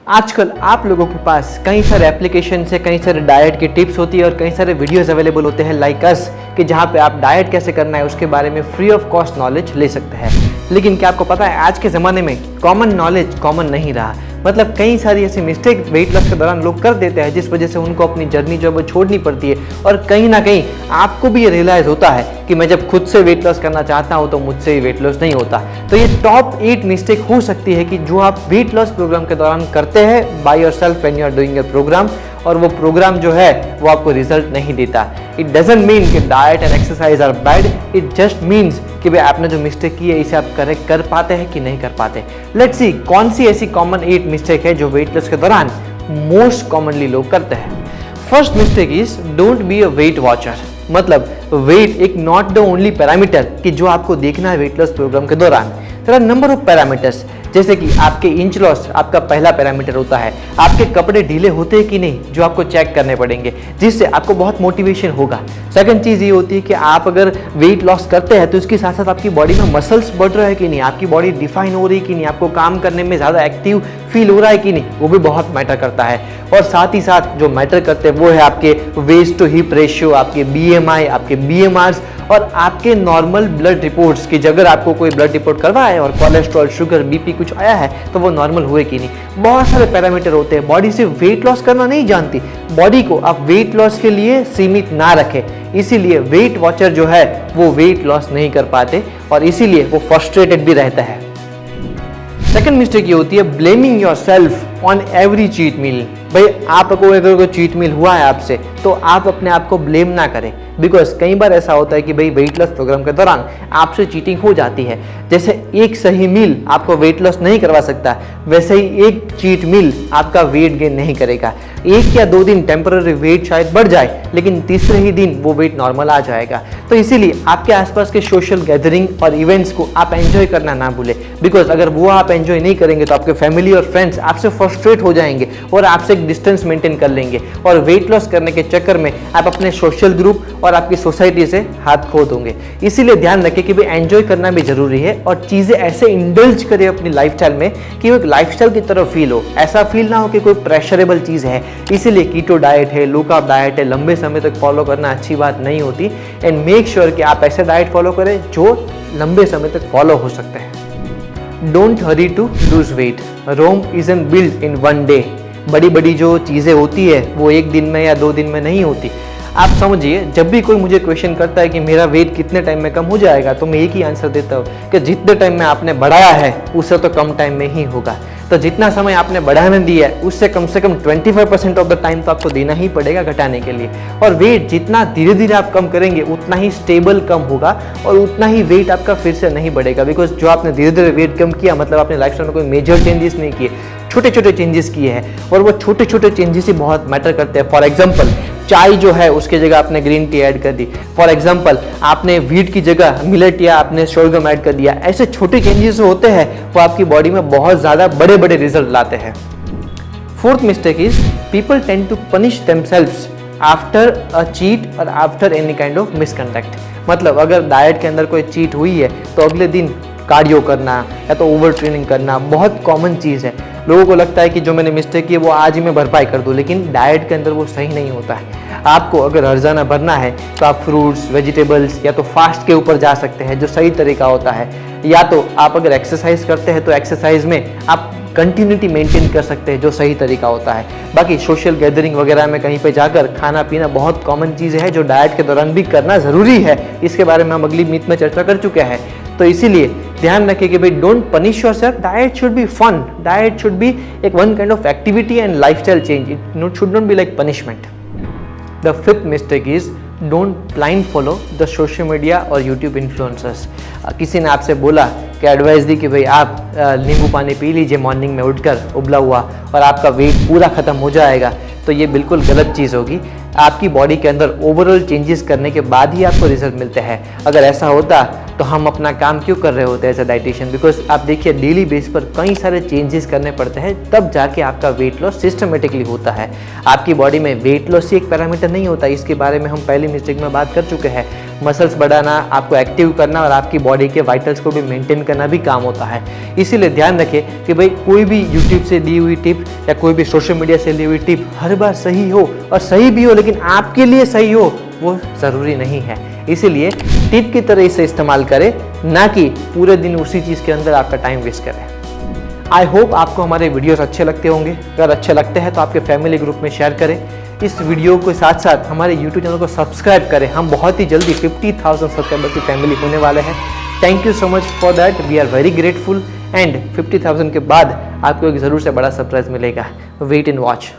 आजकल आप लोगों के पास कई सारे एप्लीकेशन से कई सारे डाइट की टिप्स होती है और कई सारे वीडियोस अवेलेबल होते हैं लाइक अस कि जहाँ पे आप डाइट कैसे करना है उसके बारे में फ्री ऑफ कॉस्ट नॉलेज ले सकते हैं। लेकिन क्या आपको पता है आज के ज़माने में कॉमन नॉलेज कॉमन नहीं रहा। मतलब कई सारी ऐसी मिस्टेक वेट लॉस के दौरान लोग कर देते हैं जिस वजह से उनको अपनी जर्नी जो है वो छोड़नी पड़ती है। और कहीं ना कहीं आपको भी ये रियलाइज़ होता है कि मैं जब खुद से वेट लॉस करना चाहता हूँ तो मुझसे ही वेट लॉस नहीं होता। तो ये टॉप 8 मिस्टेक हो सकती है कि जो आप वेट लॉस प्रोग्राम के दौरान करते हैं by yourself when you are doing your programme, और वो प्रोग्राम जो है वो आपको रिजल्ट नहीं देता। इट डजंट मीन कि diet and exercise are bad, it just means कि भाई आपने जो मिस्टेक की है इसे आप करेक्ट कर पाते हैं कि नहीं कर पाते। लेट्स सी कौन सी ऐसी कॉमन 8 मिस्टेक है जो वेट लॉस के दौरान मोस्ट कॉमनली लोग करते हैं। First mistake is don't be a weight watcher. मतलब वेट एक नॉट द ओनली पैरामीटर कि जो आपको देखना है वेट लॉस प्रोग्राम के दौरान। There are number of parameters, जैसे कि आपके इंच लॉस आपका पहला पैरामीटर होता है, आपके कपड़े ढीले होते हैं कि नहीं जो आपको चेक करने पड़ेंगे, जिससे आपको बहुत मोटिवेशन होगा। सेकंड चीज़ ये होती है कि आप अगर वेट लॉस करते हैं तो इसके साथ साथ आपकी बॉडी में मसल्स बढ़ रहा है कि नहीं, आपकी बॉडी डिफाइन हो रही है कि नहीं, आपको काम करने में ज़्यादा एक्टिव फील हो रहा है कि नहीं, वो भी बहुत मैटर करता है। और साथ ही साथ जो मैटर करते हैं वो है आपके वेस्ट टू हिप रेशियो, आपके BMI, आपके BMRs और आपके नॉर्मल ब्लड रिपोर्ट्स की अगर आपको कोई ब्लड रिपोर्ट करवा है और कोलेस्ट्रॉल, शुगर, BP कुछ आया है तो वो नॉर्मल हुए कि नहीं। बहुत सारे पैरामीटर होते हैं। बॉडी सिर्फ वेट लॉस करना नहीं जानती, बॉडी को आप वेट लॉस के लिए सीमित ना रखें। इसीलिए वेट वॉचर जो है वो वेट लॉस नहीं कर पाते और इसीलिए वो फ्रस्ट्रेटेड भी रहता है। सेकंड मिस्टेक ये होती है blaming yourself on every cheat meal. भाई आपको अगर कोई चीट मील हुआ है आपसे तो आप अपने आप को ब्लेम ना करें, बिकॉज कई बार ऐसा होता है कि भाई वेट लॉस प्रोग्राम के दौरान आपसे चीटिंग हो जाती है। जैसे एक सही मील आपको वेट लॉस नहीं करवा सकता, वैसे ही एक चीट मील आपका वेट गेन नहीं करेगा। 1 या 2 दिन टेम्पररी वेट शायद बढ़ जाए लेकिन तीसरे ही दिन वो वेट नॉर्मल आ जाएगा। तो इसीलिए आपके आसपास के सोशल गैदरिंग और इवेंट्स को आप एंजॉय करना ना भूलें, बिकॉज अगर वो आप एंजॉय नहीं करेंगे तो आपके फैमिली और फ्रेंड्स आपसे फ्रस्ट्रेट हो जाएंगे और आपसे एक डिस्टेंस मेंटेन कर लेंगे और वेट लॉस करने के चक्कर में आप अपने सोशल ग्रुप और आपकी सोसाइटी से हाथ खो दोगे। इसीलिए ध्यान रखें कि भाई एंजॉय करना भी जरूरी है और चीज़ें ऐसे इंडल्ज करें अपनी लाइफस्टाइल में कि वो एक लाइफस्टाइल की तरह फील हो, ऐसा फील ना हो कि कोई प्रेशरेबल चीज़ है। इसीलिए कीटो डाइट है, लो कार्ब डाइट है, लंबे समय तक फॉलो करना अच्छी बात नहीं होती। एंड मेक श्योर कि आप ऐसे डाइट फॉलो करें जो लंबे समय तक फॉलो हो सकते हैं। Don't hurry to lose weight, Rome isn't built in one day. बड़ी बड़ी जो चीज़ें होती है वो एक दिन में या 2 दिन में नहीं होती। आप समझिए, जब भी कोई मुझे क्वेश्चन करता है कि मेरा वेट कितने टाइम में कम हो जाएगा तो मैं एक ही आंसर देता हूँ कि जितने टाइम में आपने बढ़ाया है उससे तो कम टाइम में ही होगा। तो जितना समय आपने बढ़ाने दिया है उससे कम 25% ऑफ द टाइम तो आपको देना ही पड़ेगा घटाने के लिए। और वेट जितना धीरे धीरे आप कम करेंगे उतना ही स्टेबल कम होगा और उतना ही वेट आपका फिर से नहीं बढ़ेगा, बिकॉज जो आपने धीरे धीरे वेट कम किया मतलब आपने लाइफस्टाइल में कोई मेजर चेंजेस नहीं किए, छोटे छोटे चेंजेस किए हैं और वो छोटे छोटे चेंजेस ही बहुत मैटर करते हैं। फॉर एग्जाम्पल चाय जो है उसकी जगह आपने ग्रीन टी ऐड कर दी, फॉर एग्जाम्पल आपने व्हीट की जगह मिलेट या आपने सोरगम ऐड कर दिया। ऐसे छोटे चेंजेस होते हैं वो आपकी बॉडी में बहुत ज़्यादा बड़े बड़े रिजल्ट लाते हैं। Fourth mistake is people tend to punish themselves after a cheat और after any kind of misconduct. मतलब अगर डाइट के अंदर कोई चीट हुई है तो अगले दिन कार्डियो करना या तो ओवर ट्रेनिंग करना बहुत कॉमन चीज़ है। लोगों को लगता है कि जो मैंने मिस्टेक की है वो आज ही मैं भरपाई कर दूं, लेकिन डाइट के अंदर वो सही नहीं होता है। आपको अगर हर्जाना भरना है तो आप फ्रूट्स, वेजिटेबल्स या तो फास्ट के ऊपर जा सकते हैं जो सही तरीका होता है, या तो आप अगर एक्सरसाइज करते हैं तो एक्सरसाइज में आप कंटिन्यूटी मेंटेन कर सकते हैं जो सही तरीका होता है। बाकी सोशल गैदरिंग वगैरह में कहीं पे जाकर खाना पीना बहुत कॉमन चीज़ है जो डाइट के दौरान भी करना ज़रूरी है। इसके बारे में हम अगली मीट में चर्चा कर चुके हैं। तो इसीलिए ध्यान रखें कि भाई don't punish yourself, diet should be fun, diet should be एक one kind of activity and lifestyle change, it should not be like punishment. The fifth mistake is don't blind follow the social media और YouTube influencers. किसी ने आपसे बोला कि advice दी कि भाई आप नींबू पानी पी लीजिए मॉर्निंग में उठकर उबला हुआ और आपका वेट पूरा ख़त्म हो जाएगा, तो ये बिल्कुल गलत चीज़ होगी। आपकी बॉडी के अंदर ओवरऑल चेंजेस करने के बाद ही आपको रिजल्ट मिलते हैं। अगर ऐसा होता तो हम अपना काम क्यों कर रहे होते हैं एज अ डाइटिशियन? बिकॉज आप देखिए डेली बेस पर कई सारे चेंजेस करने पड़ते हैं, तब जाके आपका वेट लॉस सिस्टमेटिकली होता है। आपकी बॉडी में वेट लॉस ही एक पैरामीटर नहीं होता, इसके बारे में हम पहली मिस्टेक में बात कर चुके हैं। मसल्स बढ़ाना, आपको एक्टिव करना और आपकी बॉडी के वाइटल्स को भी मेंटेन करना भी काम होता है। इसीलिए ध्यान रखें कि भाई कोई भी यूट्यूब से दी हुई टिप या कोई भी सोशल मीडिया से ली हुई टिप हर बार सही हो, और सही भी हो लेकिन आपके लिए सही हो वो ज़रूरी नहीं है। इसीलिए टिप की तरह इसे इस्तेमाल करें, ना कि पूरे दिन उसी चीज़ के अंदर आपका टाइम वेस्ट करें। आई होप आपको हमारे वीडियोस अच्छे लगते होंगे। अगर अच्छे लगते हैं तो आपके फैमिली ग्रुप में शेयर करें। इस वीडियो के साथ साथ हमारे यूट्यूब चैनल को सब्सक्राइब करें। हम बहुत ही जल्दी 50,000 सब्सक्राइबर की फैमिली होने वाले हैं। Thank you so much for that, we are very grateful. And 50,000 के बाद आपको एक ज़रूर से बड़ा सरप्राइज मिलेगा। Wait and watch.